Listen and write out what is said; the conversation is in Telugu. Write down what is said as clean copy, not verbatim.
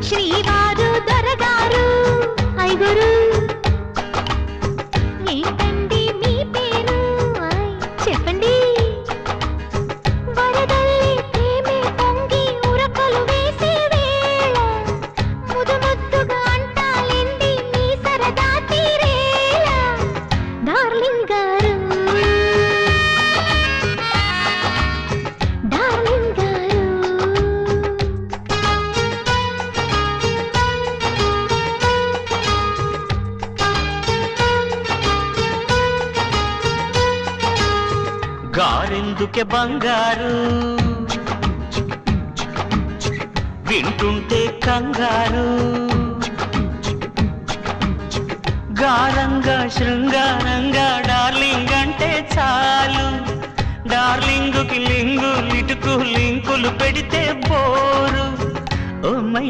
శ్రీవారు దొరగారు ఐగురు ఏంటండి మీ పేరు చెప్పండి వరదల్లి ప్రేమే పొంగి ఉరకలు వేసే వేళ ముదు ముద్దుగా అంటాలేండి మీ సరదా తీరేలా డార్లింగ్ గారు డార్లింగ్ గారు గారెందుకే బంగారు వింటుంటే కంగారు గారంగా శృంగారంగా డార్లింగ్ అంటే చాలు డార్లింగుకి లింగు లిటుకు లింకులు పెడితే బోరు ఓ మై